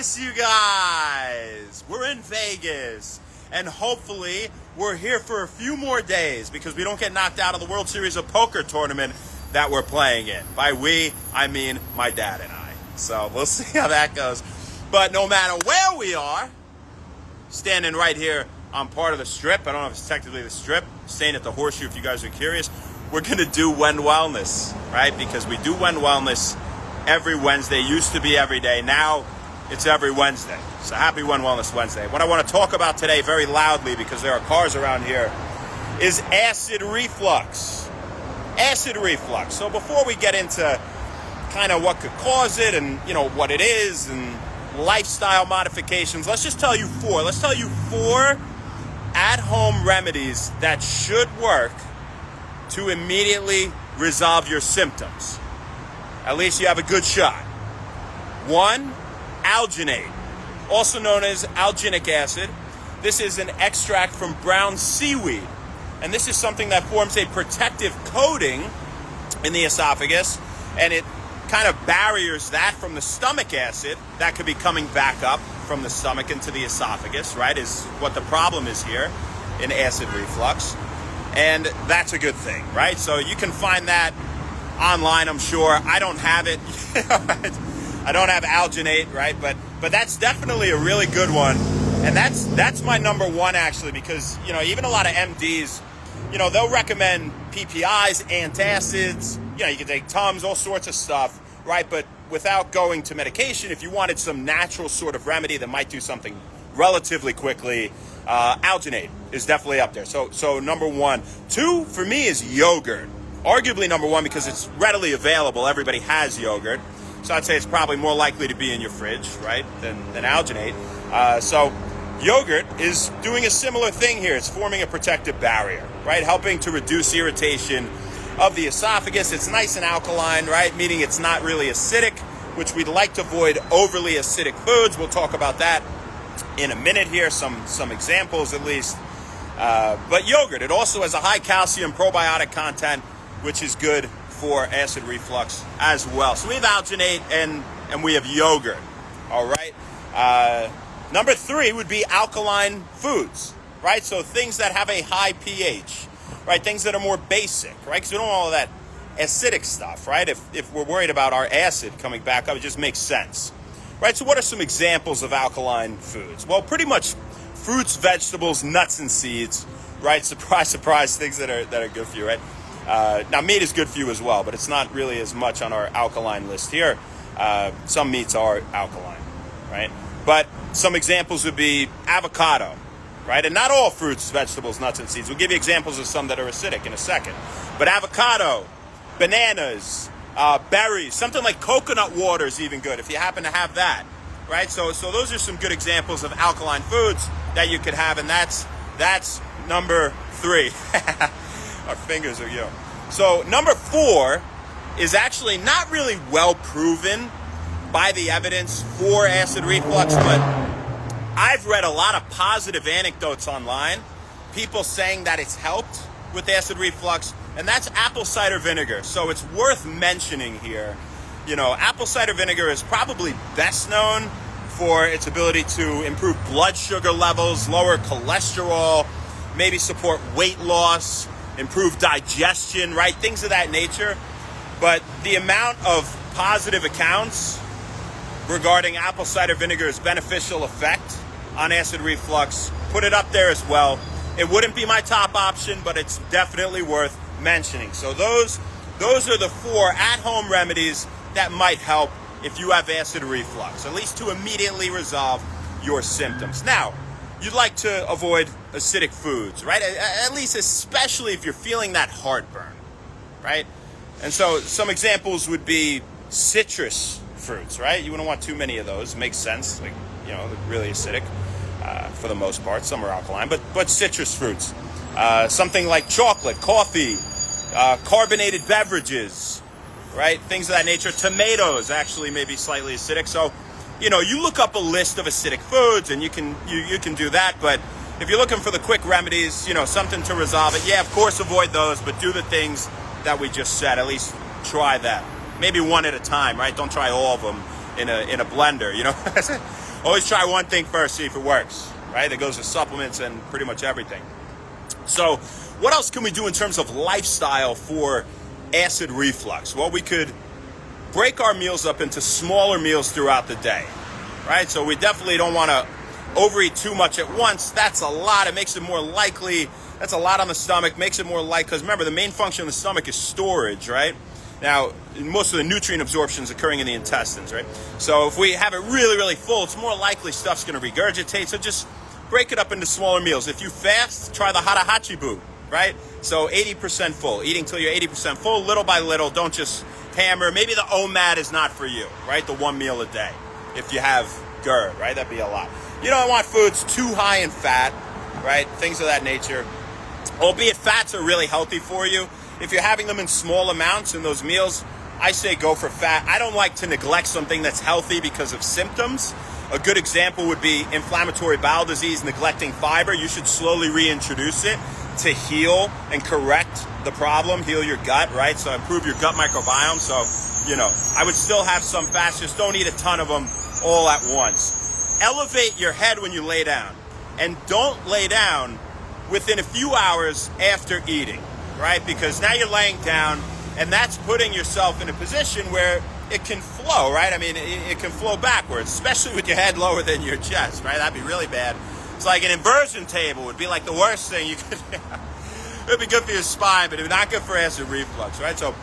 Vegas, you guys. We're in Vegas. And hopefully we're here for a few more days because we don't get knocked out of the World Series of Poker tournament that we're playing in. By we, I mean my dad and I. So we'll see how that goes. But no matter where we are, standing right here on part of the Strip. I don't know if it's technically the Strip. Staying at the Horseshoe if you guys are curious. We're going to do When Wellness, right? Because we do When Wellness every Wednesday. Used to be every day. Now it's every Wednesday. So happy When Wellness Wednesday. What I want to talk about today very loudly, because there are cars around here, is acid reflux. Acid reflux. So before we get into kind of what could cause it and, you know, what it is and lifestyle modifications, let's tell you four at-home remedies that should work to immediately resolve your symptoms. At least you have a good shot. 1, alginate, also known as alginic acid. This is an extract from brown seaweed, and this is something that forms a protective coating in the esophagus, and it kind of barriers that from the stomach acid that could be coming back up from the stomach into the esophagus, right, is what the problem is here in acid reflux. And that's a good thing, right? So you can find that online, I'm sure. I don't have it. I don't have alginate, right? But that's definitely a really good one. And that's my number one, actually, because, you know, even a lot of MDs, you know, they'll recommend PPIs, antacids, you know, you can take Tums, all sorts of stuff, right? But without going to medication, if you wanted some natural sort of remedy that might do something relatively quickly, alginate is definitely up there. So number 1. 2 for me is yogurt. Arguably number 1 because it's readily available. Everybody has yogurt. So I'd say it's probably more likely to be in your fridge, right, than alginate. So yogurt is doing a similar thing here. It's forming a protective barrier, right, helping to reduce irritation of the esophagus. It's nice and alkaline, right, meaning it's not really acidic, which we'd like to avoid overly acidic foods. We'll talk about that in a minute here, some examples at least. But yogurt, it also has a high calcium probiotic content, which is good for acid reflux as well. So we have alginate and we have yogurt, all right? Number 3 would be alkaline foods, right? So things that have a high pH, right? Things that are more basic, right? Because we don't want all that acidic stuff, right? If we're worried about our acid coming back up, it just makes sense, right? So what are some examples of alkaline foods? Well, pretty much fruits, vegetables, nuts, and seeds, right? Surprise, surprise, things that are good for you, right? Now, meat is good for you as well, but it's not really as much on our alkaline list here. Some meats are alkaline, right? But some examples would be avocado, right? And not all fruits, vegetables, nuts, and seeds. We'll give you examples of some that are acidic in a second. But avocado, bananas, berries, something like coconut water is even good if you happen to have that, right? So those are some good examples of alkaline foods that you could have, and that's number 3. Our fingers are young. So number 4 is actually not really well proven by the evidence for acid reflux, but I've read a lot of positive anecdotes online, people saying that it's helped with acid reflux, and that's apple cider vinegar. So it's worth mentioning here. You know, apple cider vinegar is probably best known for its ability to improve blood sugar levels, lower cholesterol, maybe support weight loss, improve digestion, right? Things of that nature. But the amount of positive accounts regarding apple cider vinegar's beneficial effect on acid reflux, put it up there as well. It wouldn't be my top option, but it's definitely worth mentioning. So those are the 4 at-home remedies that might help if you have acid reflux, at least to immediately resolve your symptoms. Now, you'd like to avoid acidic foods, right? At least especially if you're feeling that heartburn, right? And so some examples would be citrus fruits, right? You wouldn't want too many of those. Makes sense. Like, you know, they're really acidic for the most part. Some are alkaline, but citrus fruits. Something like chocolate, coffee, carbonated beverages, right? Things of that nature. Tomatoes actually may be slightly acidic. So, you know, you look up a list of acidic foods and you can do that. But if you're looking for the quick remedies, you know, something to resolve it, yeah, of course, avoid those, but do the things that we just said. At least try that. Maybe one at a time, right? Don't try all of them in a blender, you know. Always try one thing first, see if it works, right? That goes with supplements and pretty much everything. So what else can we do in terms of lifestyle for acid reflux? Well, we could break our meals up into smaller meals throughout the day, right? So we definitely don't want to overeat too much at once. That's a lot. It makes it more likely. That's a lot on the stomach. Makes it more likely, because remember, the main function of the stomach is storage, right? Now, most of the nutrient absorption is occurring in the intestines, right? So if we have it really, really full, it's more likely stuff's going to regurgitate. So just break it up into smaller meals. If you fast, try the harahachibu, right? So 80% full, eating till you're 80% full, little by little. Don't just hammer. Maybe the OMAD is not for you, right? The one meal a day. If you have GERD, right? That'd be a lot. You don't want foods too high in fat, right? Things of that nature. Albeit fats are really healthy for you. If you're having them in small amounts in those meals, I say go for fat. I don't like to neglect something that's healthy because of symptoms. A good example would be inflammatory bowel disease, neglecting fiber. You should slowly reintroduce it to heal and correct the problem, heal your gut, right? So improve your gut microbiome. So, you know, I would still have some fats, just don't eat a ton of them all at once. Elevate your head when you lay down, and don't lay down within a few hours after eating, right? Because now you're laying down, and that's putting yourself in a position where it can flow, right? I mean, it can flow backwards, especially with your head lower than your chest, right? That'd be really bad. It's like an inversion table would be like the worst thing you could. It'd be good for your spine, but it'd be not good for acid reflux, right? So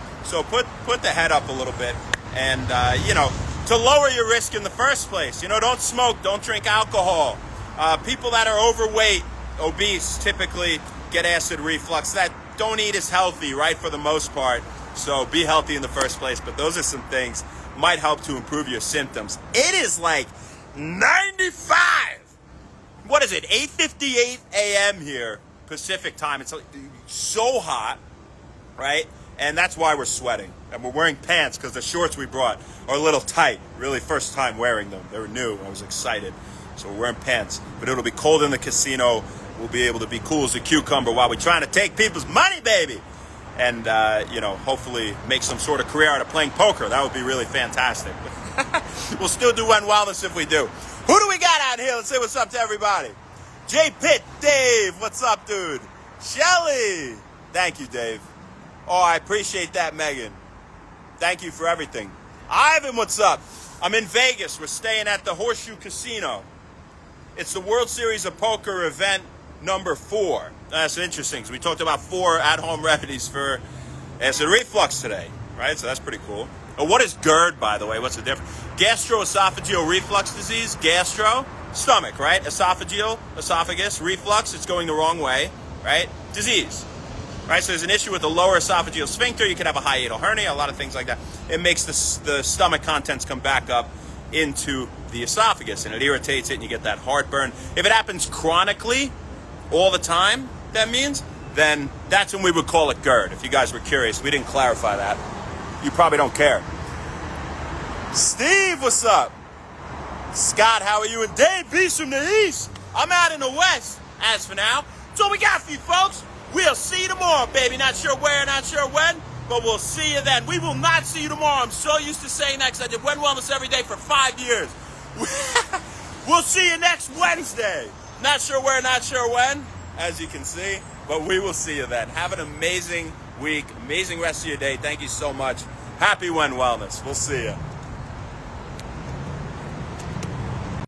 put the head up a little bit, and you know, to lower your risk in the first place. You know, don't smoke, don't drink alcohol. People that are overweight, obese, typically get acid reflux. That don't eat as healthy, right, for the most part. So be healthy in the first place. But those are some things might help to improve your symptoms. It is like 95. What is it? 8:58 a.m. here, Pacific time. It's so hot, right? And that's why we're sweating. And we're wearing pants because the shorts we brought are a little tight. Really, first time wearing them. They were new. I was excited. So we're wearing pants. But it'll be cold in the casino. We'll be able to be cool as a cucumber while we're trying to take people's money, baby. And, you know, hopefully make some sort of career out of playing poker. That would be really fantastic. We'll still do One Wellness if we do. Who do we got out here? Let's say what's up to everybody. J Pitt, Dave, what's up, dude? Shelly. Thank you, Dave. Oh, I appreciate that, Megan. Thank you for everything. Ivan, what's up? I'm in Vegas. We're staying at the Horseshoe Casino. It's the World Series of Poker event number 4. That's interesting, because we talked about 4 at-home remedies for acid reflux today, right? So that's pretty cool. Oh, what is GERD, by the way? What's the difference? Gastroesophageal reflux disease. Gastro, stomach, right? Esophageal, esophagus, reflux, it's going the wrong way, right? Disease, right? So there's an issue with the lower esophageal sphincter. You could have a hiatal hernia, a lot of things like that. It makes the stomach contents come back up into the esophagus, and it irritates it, and you get that heartburn. If it happens chronically, all the time, that means, then that's when we would call it GERD. If you guys were curious, we didn't clarify that. You probably don't care. Steve, what's up? Scott, how are you? And Dave, peace from the east. I'm out in the west. As for now, that's all we got for you folks. We'll see you tomorrow, baby. Not sure where, not sure when, but we'll see you then. We will not see you tomorrow. I'm so used to saying that because I did One Wellness every day for 5 years. We'll see you next Wednesday. Not sure where, not sure when, as you can see, but we will see you then. Have an amazing week, amazing rest of your day. Thank you so much. Happy One Wellness. We'll see you.